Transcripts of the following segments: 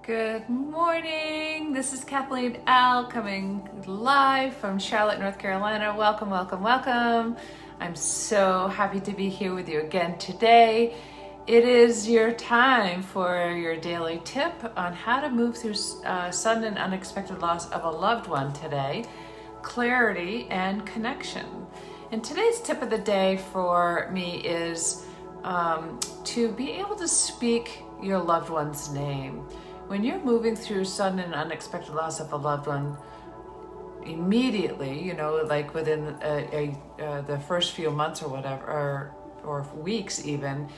Good morning. This is Kathleen L. coming live from Charlotte, North Carolina. Welcome, welcome, welcome. I'm so happy to be here with you again today. It is your time for your daily tip on how to move through sudden and unexpected loss of a loved one today, clarity and connection. And today's tip of the day for me is to be able to speak your loved one's name. When you're moving through sudden and unexpected loss of a loved one, immediately, like within the first few months or whatever, or weeks even,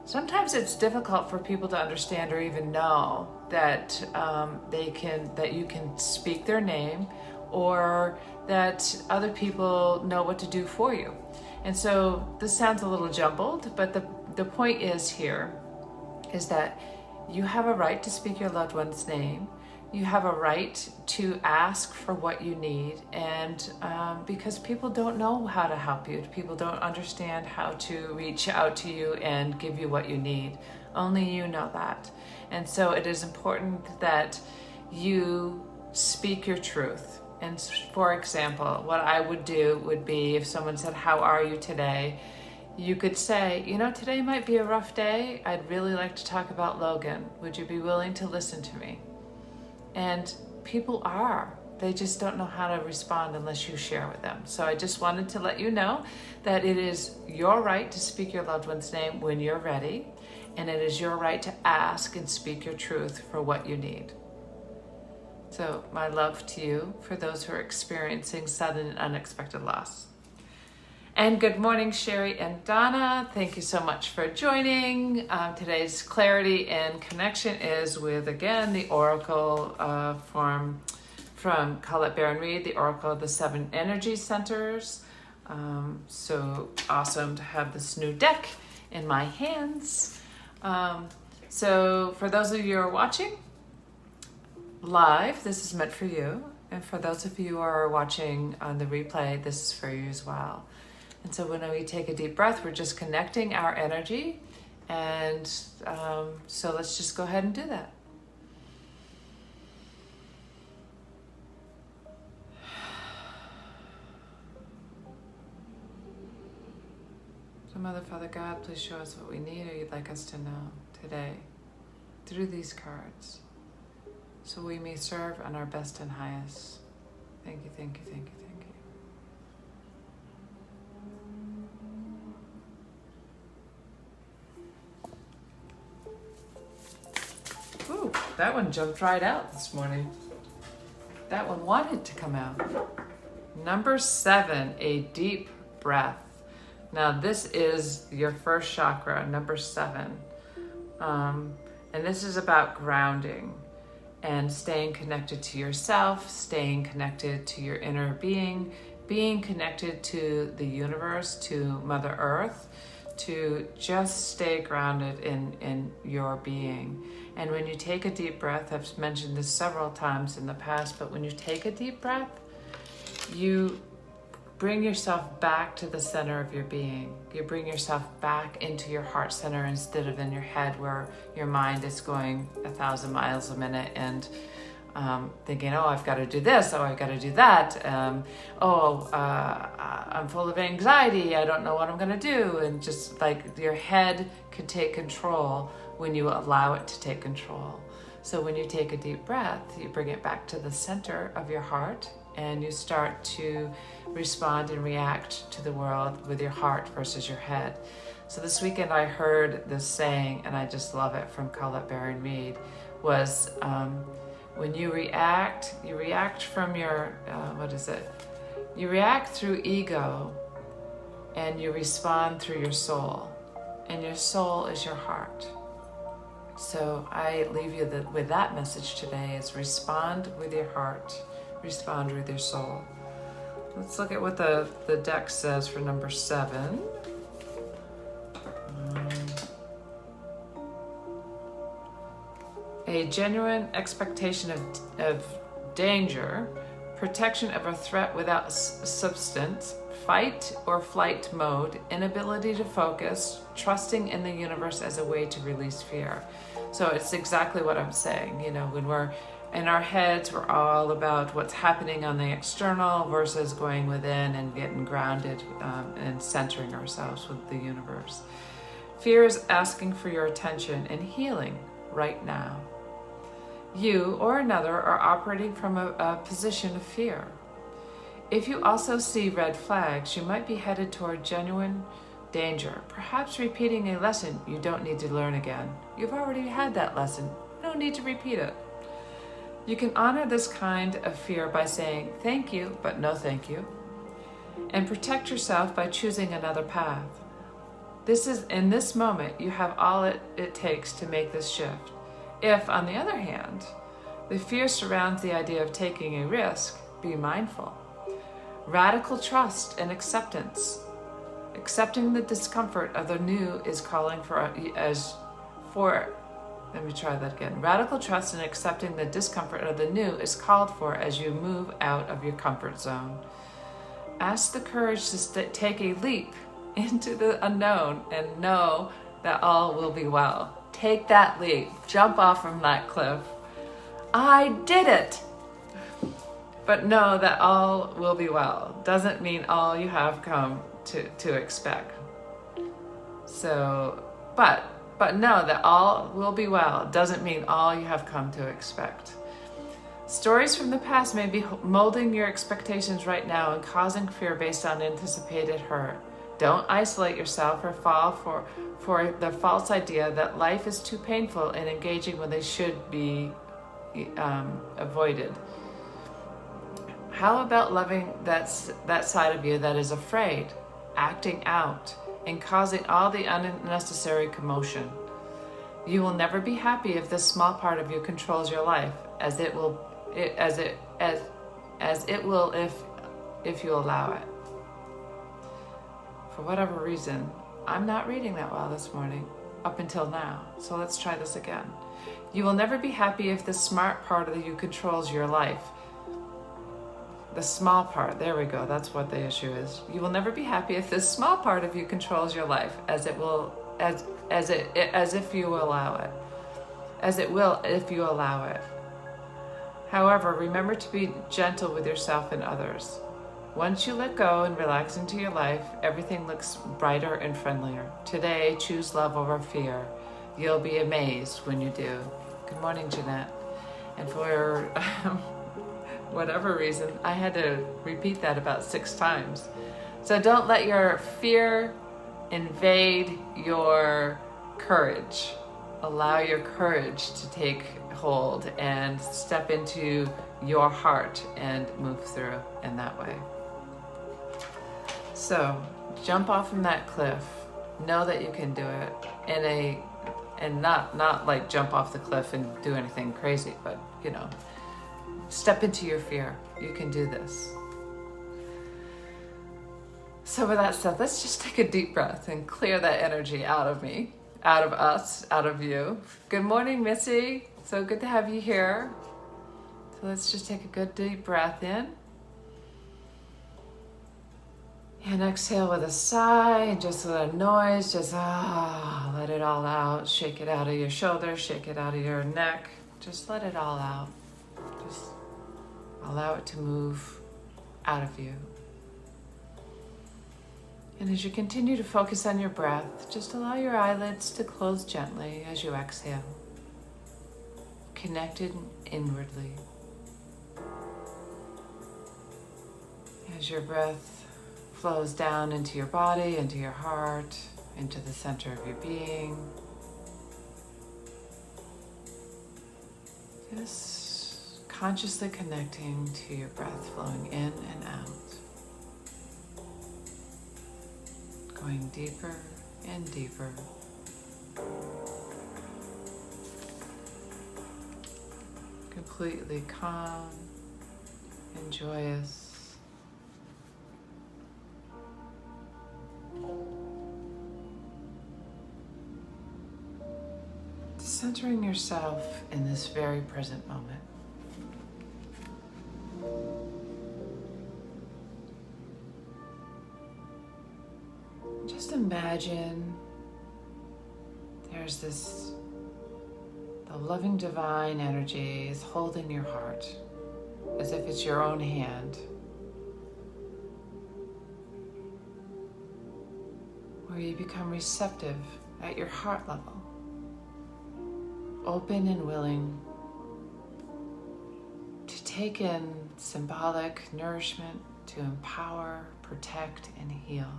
sometimes it's difficult for people to understand or even know that that you can speak their name, or that other people know what to do for you. And so this sounds a little jumbled, but the point is that you have a right to speak your loved one's name. You have a right to ask for what you need, and because people don't know how to help you, people don't understand how to reach out to you and give you what you need. Only you know that. And so it is important that you speak your truth. And for example, what I would do would be, if someone said, "How are you today?" You could say, "Today might be a rough day. I'd really like to talk about Logan. Would you be willing to listen to me?" And people they just don't know how to respond unless you share with them. So I just wanted to let you know that it is your right to speak your loved one's name when you're ready, and it is your right to ask and speak your truth for what you need. So my love to you for those who are experiencing sudden and unexpected loss. And good morning, Sherry and Donna. Thank you so much for joining. Today's clarity and connection is with, again, the Oracle from Colette Baron-Reid, the Oracle of the Seven Energy Centers. So awesome to have this new deck in my hands. So for those of you who are watching live, this is meant for you. And for those of you who are watching on the replay, this is for you as well. And so when we take a deep breath, we're just connecting our energy. And so let's just go ahead and do that. So Mother, Father God, please show us what we need or you'd like us to know today through these cards, so we may serve on our best and highest. Thank you, thank you, thank you, thank you. Ooh, that one jumped right out this morning. That one wanted to come out. Number 7, a deep breath. Now this is your first chakra, number 7. And this is about grounding and staying connected to yourself, staying connected to your inner being connected to the universe, to Mother Earth, to just stay grounded in your being. And when you take a deep breath, I've mentioned this several times in the past, but when you take a deep breath, you bring yourself back to the center of your being. You bring yourself back into your heart center instead of in your head, where your mind is going 1,000 miles a minute and thinking, "Oh, I've got to do this. Oh, I've got to do that. I'm full of anxiety. I don't know what I'm going to do." And just like your head could take control when you allow it to take control. So when you take a deep breath, you bring it back to the center of your heart, and you start to respond and react to the world with your heart versus your head. So this weekend I heard this saying, and I just love it, from Colette Baron-Reid, was when you react from your, you react through ego, and you respond through your soul. And your soul is your heart. So I leave you with that message today, is respond with your heart, respond with your soul. Let's look at what the deck says for number 7. A genuine expectation of danger, protection of a threat without substance, fight or flight mode, inability to focus, trusting in the universe as a way to release fear. So it's exactly what I'm saying. You know, when we're in our heads, we're all about what's happening on the external versus going within and getting grounded and centering ourselves with the universe. Fear is asking for your attention and healing right now. You or another are operating from a position of fear. If you also see red flags, you might be headed toward genuine danger, perhaps repeating a lesson you don't need to learn again. You've already had that lesson. No need to repeat it. You can honor this kind of fear by saying thank you, but no thank you, and protect yourself by choosing another path. In this moment, you have all it takes to make this shift. If, on the other hand, the fear surrounds the idea of taking a risk, be mindful. Radical trust and acceptance. Accepting the discomfort of the new is calling let me try that again. Radical trust and accepting the discomfort of the new is called for as you move out of your comfort zone. Ask the courage to take a leap into the unknown and know that all will be well. Take that leap. Jump off from that cliff. I did it! But know that all will be well. Doesn't mean all you have come to expect. So, but know that all will be well doesn't mean all you have come to expect. Stories from the past may be molding your expectations right now and causing fear based on anticipated hurt. Don't isolate yourself or fall for the false idea that life is too painful and engaging when they should be avoided. How about loving that side of you that is afraid, acting out, and causing all the unnecessary commotion? You will never be happy if this small part of you controls your life, as it will if you allow it. For whatever reason, I'm not reading that well this morning, up until now. So let's try this again. You will never be happy if the smart part of you controls your life. The small part, there we go, that's what the issue is. You will never be happy if this small part of you controls your life, as if you allow it. As it will if you allow it. However, remember to be gentle with yourself and others. Once you let go and relax into your life, everything looks brighter and friendlier. Today, choose love over fear. You'll be amazed when you do. Good morning, Jeanette. And for whatever reason, I had to repeat that about 6 times. So don't let your fear invade your courage. Allow your courage to take hold and step into your heart and move through in that way. So jump off from that cliff. Know that you can do it and not like jump off the cliff and do anything crazy, but step into your fear. You can do this. So with that said, let's just take a deep breath and clear that energy out of me, out of us, out of you. Good morning, Missy. So good to have you here. So let's just take a good deep breath in. And exhale with a sigh and just with a noise, just let it all out. Shake it out of your shoulders, shake it out of your neck. Just let it all out. Just allow it to move out of you. And as you continue to focus on your breath, just allow your eyelids to close gently as you exhale, connected inwardly. As your breath flows down into your body, into your heart, into the center of your being. Just consciously connecting to your breath flowing in and out. Going deeper and deeper. Completely calm and joyous. Centering yourself in this very present moment. Just imagine there's this A loving divine energy is holding your heart as if it's your own hand, where you become receptive at your heart level, open and willing to take in symbolic nourishment to empower, protect, and heal.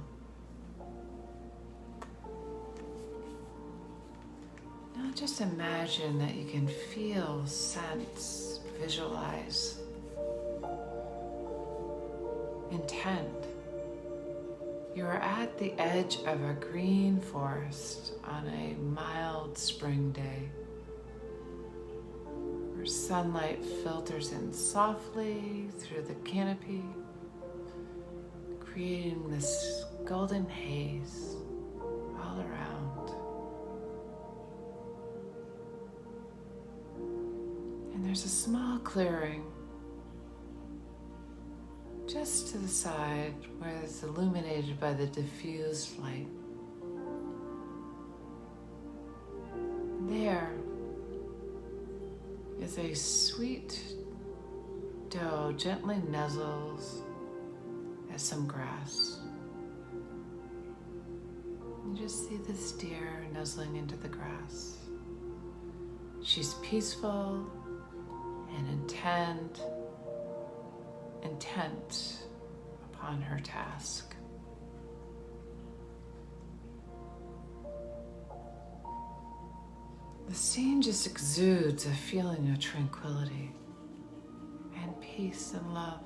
Now just imagine that you can feel, sense, visualize, intend. You are at the edge of a green forest on a mild spring day, where sunlight filters in softly through the canopy, creating this golden haze all around. And there's a small clearing just to the side where it's illuminated by the diffused light. There is a sweet doe gently nuzzles at some grass. You just see this deer nuzzling into the grass. She's peaceful and intent upon her task. The scene just exudes a feeling of tranquility and peace and love.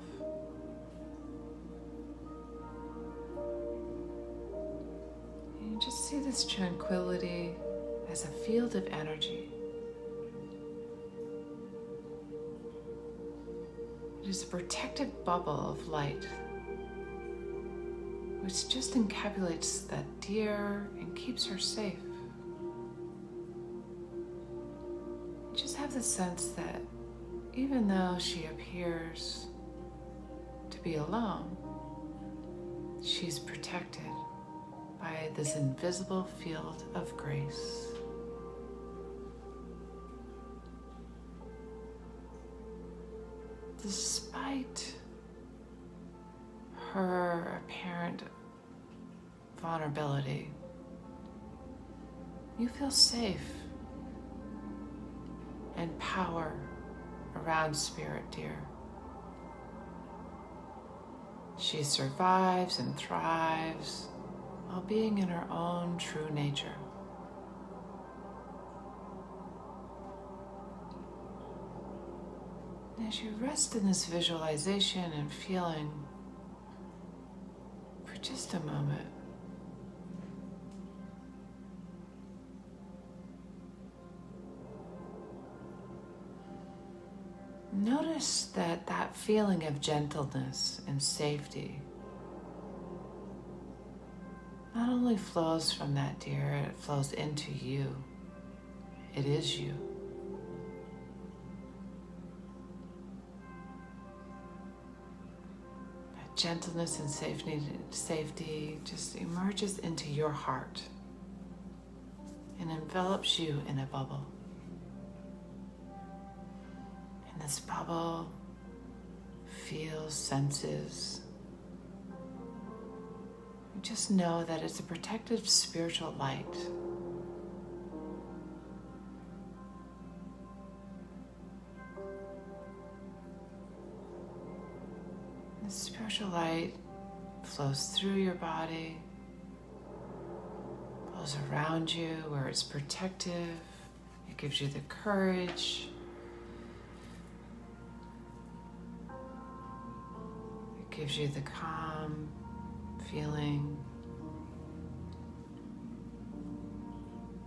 And you just see this tranquility as a field of energy. It is a protective bubble of light which just encapsulates that deer and keeps her safe. You just have the sense that even though she appears to be alone, she's protected by this invisible field of grace. Despite her apparent vulnerability, you feel safe and power around Spirit Deer. She survives and thrives while being in her own true nature. As you rest in this visualization and feeling for just a moment, notice that that feeling of gentleness and safety not only flows from that deer, it flows into you. It is you. That gentleness and safety just emerges into your heart and envelops you in a bubble. And this bubble feels, senses. You just know that it's a protective spiritual light. The spiritual light flows through your body, flows around you where it's protective. It gives you the courage. It gives you the calm feeling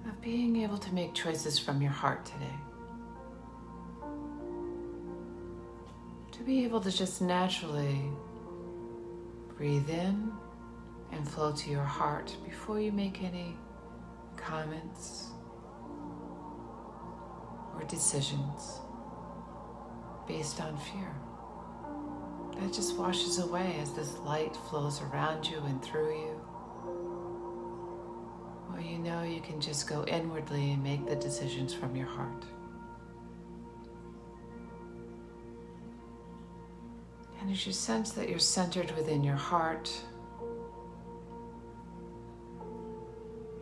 of being able to make choices from your heart today. To be able to just naturally breathe in and flow to your heart before you make any comments or decisions based on fear. That just washes away as this light flows around you and through you. Well, you know you can just go inwardly and make the decisions from your heart. As you sense that you're centered within your heart,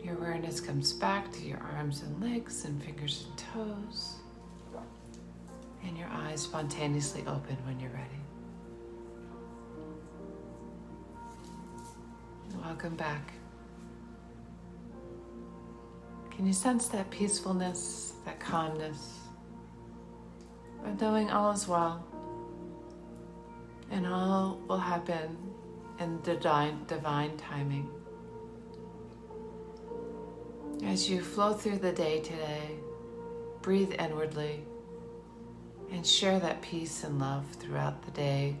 your awareness comes back to your arms and legs and fingers and toes, and your eyes spontaneously open when you're ready. Welcome back. Can you sense that peacefulness, that calmness, of knowing all is well and all will happen in divine timing? As you flow through the day today, breathe inwardly and share that peace and love throughout the day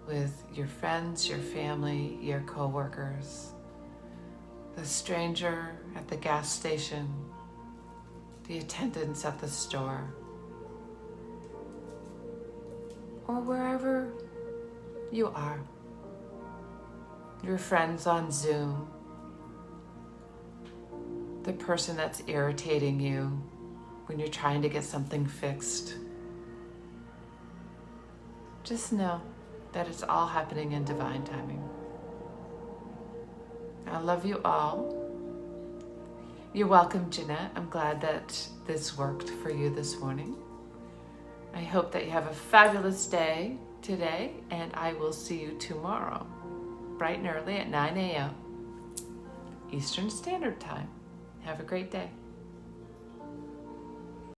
with your friends, your family, your co-workers, the stranger at the gas station, the attendants at the store, or wherever you are, your friends on Zoom, the person that's irritating you when you're trying to get something fixed. Just know that it's all happening in divine timing. I love you all. You're welcome, Jeanette. I'm glad that this worked for you this morning. I hope that you have a fabulous day today, and I will see you tomorrow, bright and early at 9 a.m. Eastern Standard Time. Have a great day.